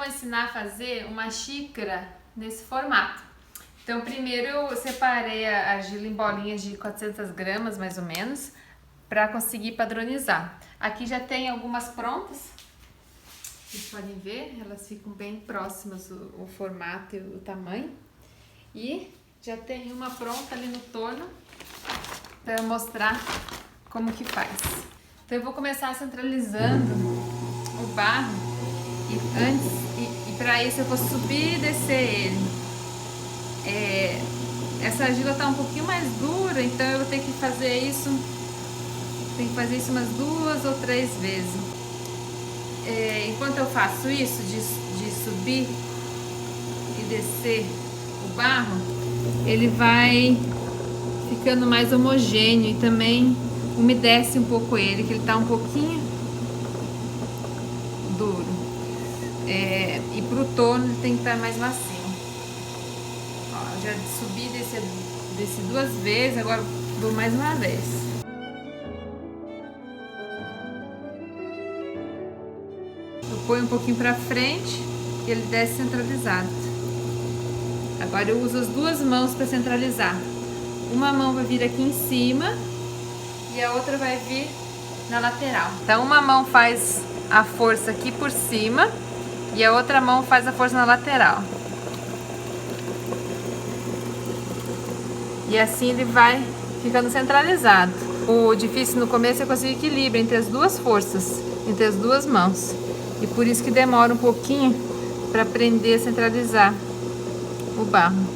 ensinar a fazer uma xícara nesse formato. Então primeiro eu separei a argila em bolinhas de 400 gramas mais ou menos, para conseguir padronizar. Aqui já tem algumas prontas, vocês podem ver, elas ficam bem próximas o formato e o tamanho. E já tem uma pronta ali no torno para mostrar como que faz. Então eu vou começar centralizando o barro e para isso eu vou subir e descer ele. Essa argila tá um pouquinho mais dura, então eu vou ter que fazer isso. Tem que fazer isso umas 2 ou 3 vezes. Enquanto eu faço isso, de subir e descer o barro, ele vai ficando mais homogêneo e também umedece um pouco ele, que ele tá um pouquinho duro. E pro torno ele tem que estar mais macio. Ó, já subi e desci 2 vezes, agora vou mais uma vez. Eu ponho um pouquinho pra frente e ele desce centralizado. Agora eu uso as 2 mãos para centralizar. Uma mão vai vir aqui em cima e a outra vai vir na lateral. Então uma mão faz a força aqui por cima e a outra mão faz a força na lateral. E assim ele vai ficando centralizado. O difícil no começo é conseguir equilíbrio entre as 2 forças, entre as 2 mãos. E por isso que demora um pouquinho para aprender a centralizar o barro.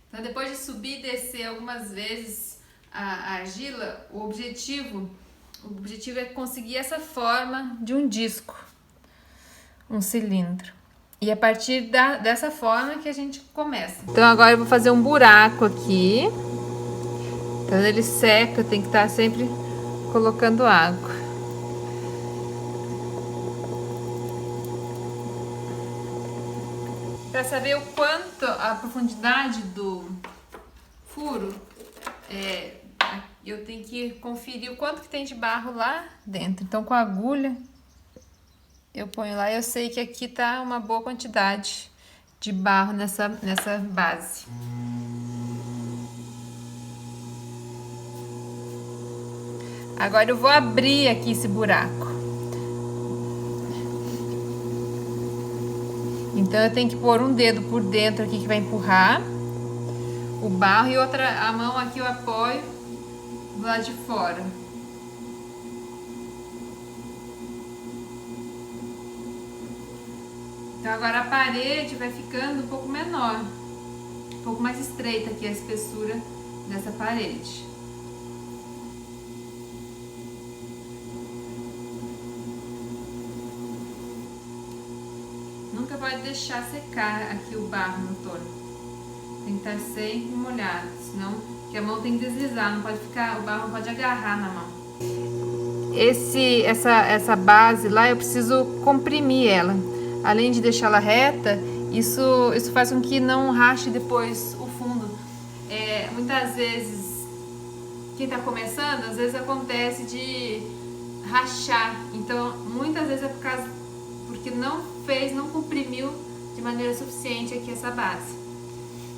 Então depois de subir e descer algumas vezes a argila, o objetivo é conseguir essa forma de um disco, um cilindro. E a partir dessa forma que a gente começa. Então agora eu vou fazer um buraco aqui. Então ele seca, tem que estar sempre colocando água. Para saber o quanto, a profundidade do furo, eu tenho que conferir o quanto que tem de barro lá dentro. Então com a agulha eu ponho lá e eu sei que aqui tá uma boa quantidade de barro nessa base. Agora eu vou abrir aqui esse buraco. Então eu tenho que pôr um dedo por dentro aqui que vai empurrar o barro e a mão aqui eu apoio do lado de fora. Então agora a parede vai ficando um pouco menor, um pouco mais estreita aqui a espessura dessa parede. Nunca pode deixar secar aqui o barro no torno. Tem que estar sempre molhado, senão que a mão tem que deslizar, não pode ficar, o barro não pode agarrar na mão. Essa base lá eu preciso comprimir ela. Além de deixá-la reta, isso faz com que não rache depois o fundo. Muitas vezes, quem está começando, às vezes acontece de rachar. Então, muitas vezes é porque não comprimiu de maneira suficiente aqui essa base.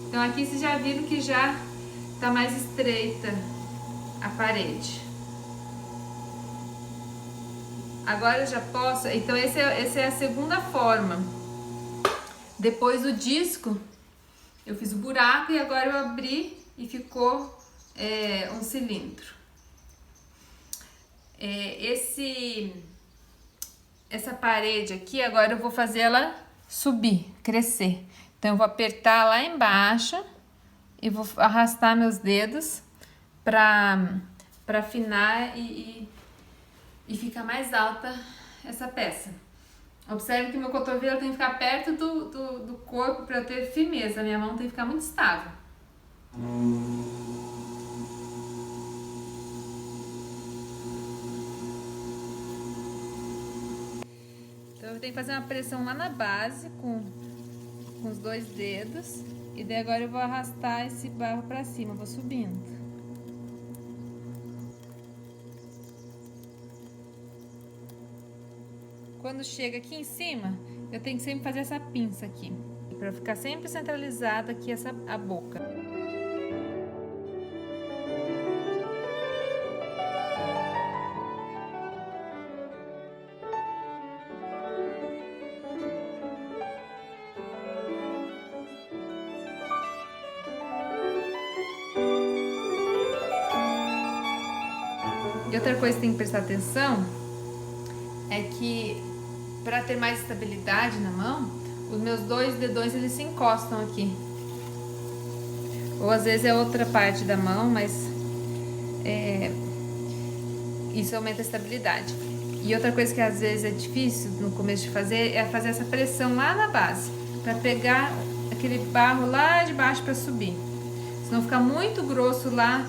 Então aqui vocês já viram que já está mais estreita a parede. Agora eu já posso, então essa é a segunda forma. Depois do disco, eu fiz o buraco e agora eu abri e ficou um cilindro. Essa parede aqui, agora eu vou fazer ela subir, crescer. Então eu vou apertar lá embaixo e vou arrastar meus dedos para afinar e ficar mais alta essa peça. Observe que meu cotovelo tem que ficar perto do corpo para eu ter firmeza. A minha mão tem que ficar muito estável. Então eu tenho que fazer uma pressão lá na base com os 2 dedos. E daí agora eu vou arrastar esse barro para cima, vou subindo. Quando chega aqui em cima, eu tenho que sempre fazer essa pinça aqui, para ficar sempre centralizada aqui a boca. E outra coisa que tem que prestar atenção é que, para ter mais estabilidade na mão, os meus 2 dedões eles se encostam aqui. Ou às vezes é outra parte da mão, mas isso aumenta a estabilidade. E outra coisa que às vezes é difícil no começo de fazer é fazer essa pressão lá na base, para pegar aquele barro lá de baixo para subir. Senão fica muito grosso lá,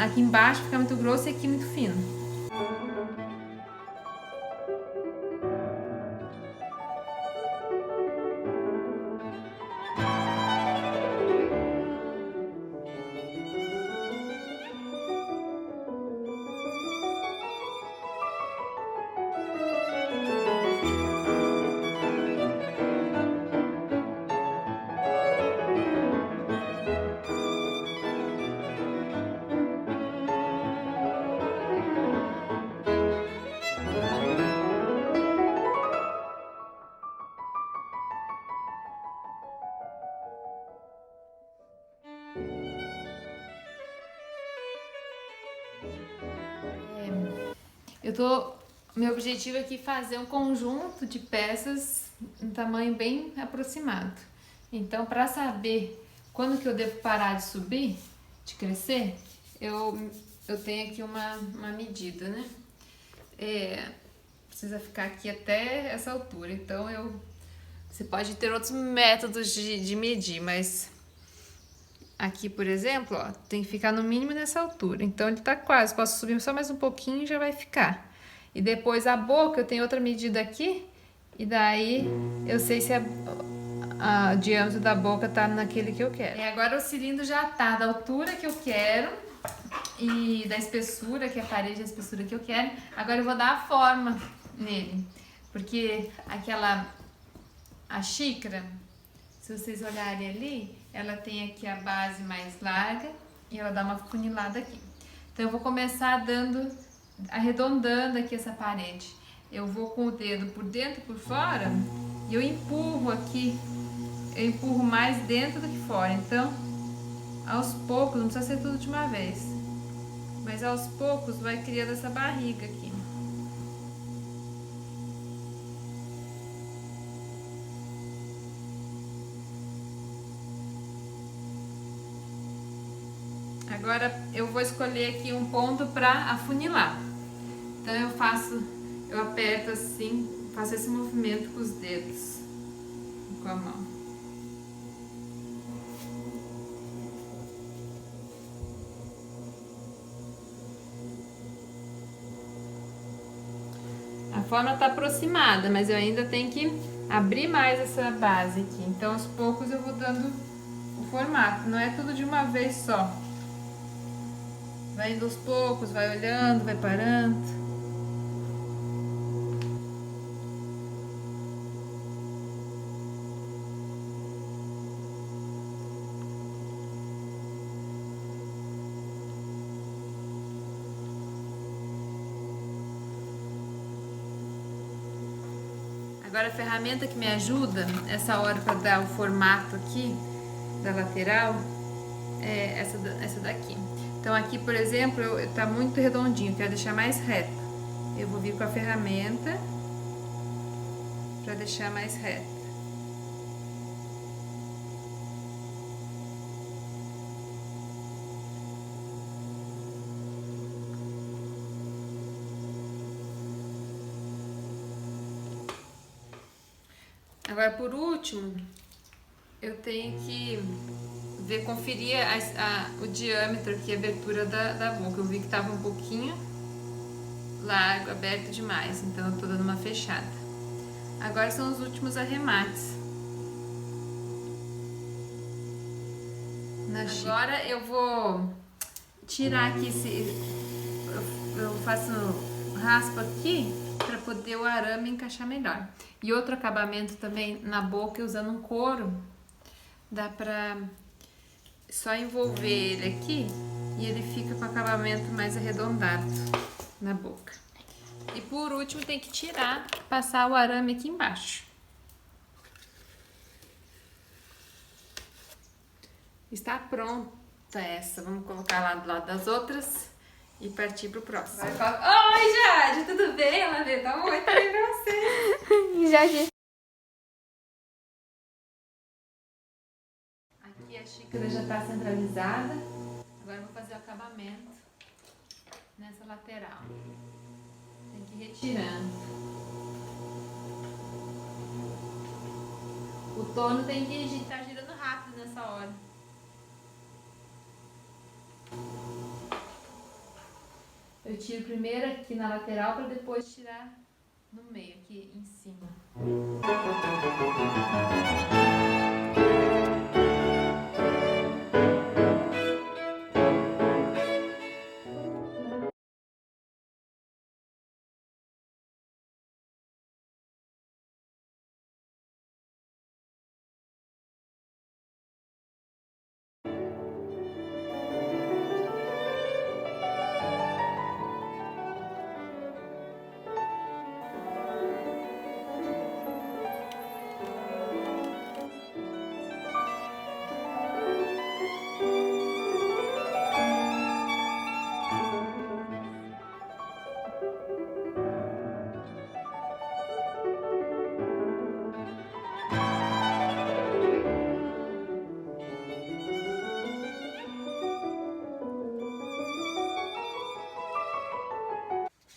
aqui embaixo fica muito grosso e aqui muito fino. Meu objetivo aqui é fazer um conjunto de peças em tamanho bem aproximado. Então, para saber quando que eu devo parar de subir, de crescer, eu tenho aqui uma medida, né? Precisa ficar aqui até essa altura. Então, você pode ter outros métodos de medir, mas aqui, por exemplo, ó, tem que ficar no mínimo nessa altura. Então, ele tá quase. Posso subir só mais um pouquinho e já vai ficar. E depois a boca, eu tenho outra medida aqui. E daí, eu sei se o diâmetro da boca tá naquele que eu quero. E agora o cilindro já tá da altura que eu quero. E da espessura, que é a parede da espessura que eu quero. Agora eu vou dar a forma nele. Porque a xícara, se vocês olharem ali, ela tem aqui a base mais larga e ela dá uma funilada aqui. Então eu vou começar arredondando aqui essa parede. Eu vou com o dedo por dentro e por fora e eu empurro aqui. Eu empurro mais dentro do que fora. Então, aos poucos, não precisa ser tudo de uma vez, mas aos poucos vai criando essa barriga aqui. Agora eu vou escolher aqui um ponto para afunilar. Então eu aperto assim, faço esse movimento com os dedos, com a mão. A forma tá aproximada, mas eu ainda tenho que abrir mais essa base aqui. Então aos poucos eu vou dando o formato, não é tudo de uma vez só. Vai indo aos poucos, vai olhando, vai parando. Agora a ferramenta que me ajuda essa hora para dar o formato aqui da lateral é essa daqui. Então aqui, por exemplo, tá muito redondinho, eu quero deixar mais reto. Eu vou vir com a ferramenta para deixar mais reto. Agora, por último, eu tenho que conferir o diâmetro aqui, a abertura da boca. Eu vi que tava um pouquinho largo, aberto demais, então eu tô dando uma fechada. Agora são os últimos arremates. Agora eu vou tirar aqui eu faço raspo aqui para poder o arame encaixar melhor. E outro acabamento também na boca, usando um couro, dá pra só envolver ele aqui e ele fica com acabamento mais arredondado na boca. E por último tem que tirar, passar o arame aqui embaixo. Está pronta essa, vamos colocar lá do lado das outras e partir pro próximo. Oi, Jade, tudo bem? Ela veio dar um oi também pra você. Jade. Aqui a xícara já está centralizada. Agora eu vou fazer o acabamento nessa lateral. Tem que ir retirando. O torno tem que estar girando rápido nessa hora. Eu tiro primeiro aqui na lateral para depois tirar no meio, aqui em cima.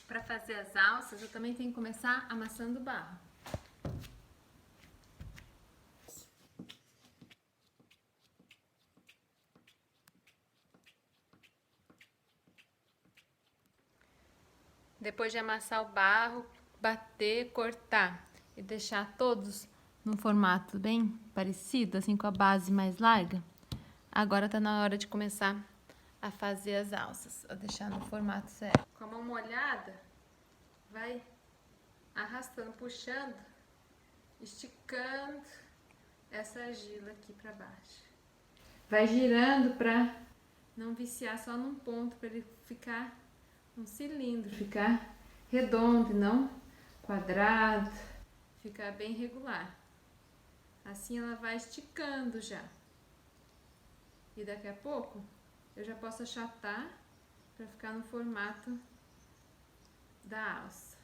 Para fazer as alças, eu também tenho que começar amassando barro. Depois de amassar o barro, bater, cortar e deixar todos num formato bem parecido, assim com a base mais larga, agora tá na hora de começar a fazer as alças, a deixar no formato certo. Com a mão molhada, vai arrastando, puxando, esticando essa argila aqui para baixo. Vai girando para não viciar só num ponto, para ele ficar um cilindro, ficar redondo e não quadrado, ficar bem regular. Assim ela vai esticando já. E daqui a pouco eu já posso achatar para ficar no formato da alça.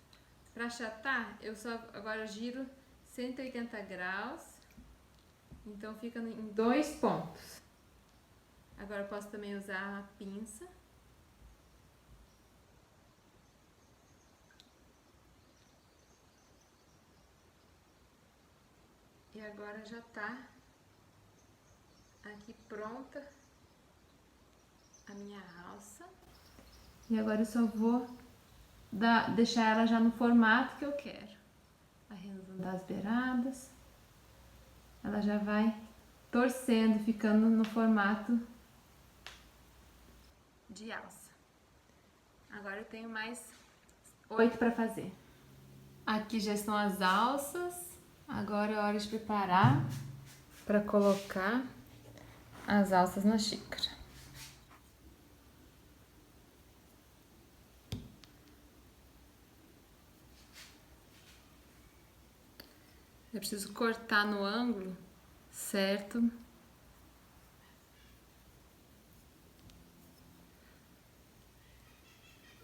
Para achatar, eu só agora giro 180 graus, então fica em 2 pontos. Agora eu posso também usar a pinça. E agora já tá aqui pronta a minha alça. E agora eu só vou deixar ela já no formato que eu quero. Arredondar as beiradas. Ela já vai torcendo, ficando no formato de alça. Agora eu tenho mais 8 para fazer. Aqui já estão as alças. Agora é hora de preparar para colocar as alças na xícara. Eu preciso cortar no ângulo certo.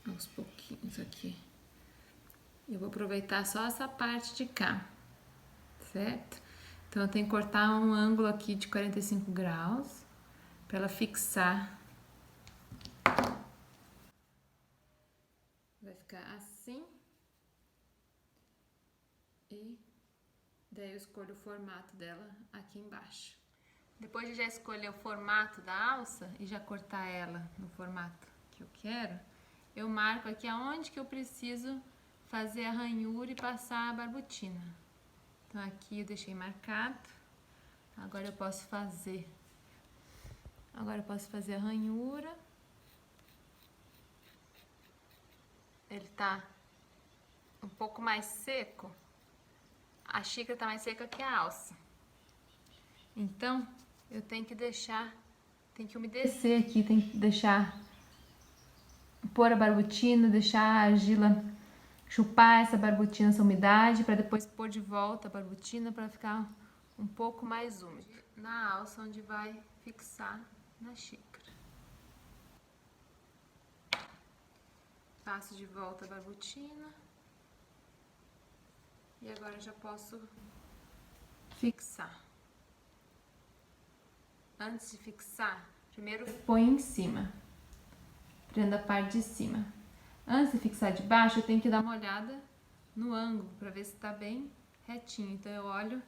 Aos pouquinhos aqui. Eu vou aproveitar só essa parte de cá, certo? Então eu tenho que cortar um ângulo aqui de 45 graus para ela fixar. Vai ficar assim. E daí eu escolho o formato dela aqui embaixo. Depois de já escolher o formato da alça e já cortar ela no formato que eu quero, eu marco aqui aonde que eu preciso fazer a ranhura e passar a barbotina. Então aqui eu deixei marcado. Agora eu posso fazer a ranhura. Ele tá um pouco mais seco, a xícara tá mais seca que a alça. Então, eu tenho que deixar, tem que umedecer aqui, tem que deixar, pôr a barbotina, deixar a argila chupar essa barbotina, essa umidade, para depois pôr de volta a barbotina para ficar um pouco mais úmido. Na alça, onde vai fixar na xícara. Passo de volta a barbotina. E agora já posso fixar. Antes de fixar, primeiro põe em cima. Prenda a parte de cima. Antes de fixar de baixo, eu tenho que dar uma olhada no ângulo para ver se está bem retinho. Então eu olho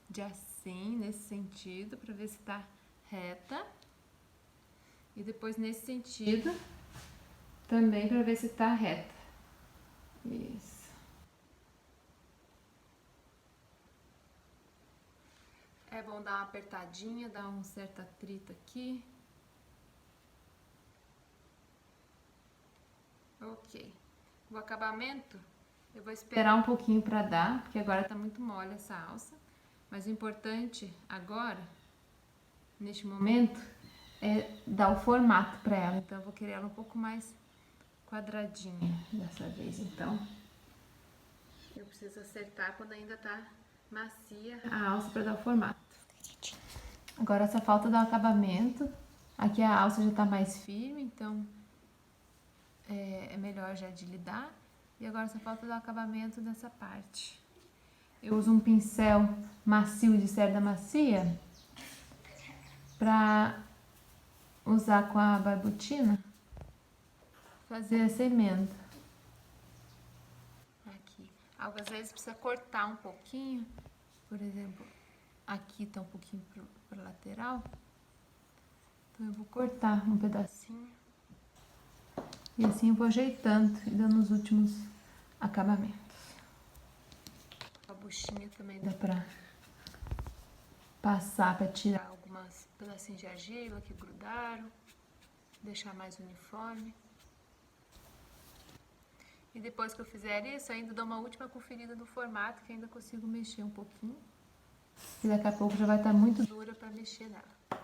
de assim, nesse sentido, para ver se está reta. E depois nesse sentido, também para ver se está reta. Isso. É bom dar uma apertadinha, dar um certo atrito aqui. Ok. O acabamento, eu vou esperar um pouquinho para dar, porque agora tá muito mole essa alça. Mas o importante agora, neste momento, é dar o formato para ela. Então eu vou querer ela um pouco mais quadradinha dessa vez. Então eu preciso acertar quando ainda tá macia a alça para dar o formato. Agora só falta dar o acabamento. Aqui a alça já tá mais firme, então é melhor já de lidar. E agora só falta dar o acabamento nessa parte. Eu uso um pincel macio de cerda macia pra usar com a barbotina, fazer essa emenda. Aqui. Às vezes precisa cortar um pouquinho. Por exemplo, aqui tá um pouquinho pro lateral. Então eu vou cortar um pedacinho. E assim eu vou ajeitando e dando os últimos acabamentos. A buchinha também dá pra passar pra tirar algumas pedacinhos de argila que grudaram. Deixar mais uniforme. E depois que eu fizer isso, ainda dou uma última conferida no formato, que ainda consigo mexer um pouquinho. E daqui a pouco já vai estar muito dura para mexer nela.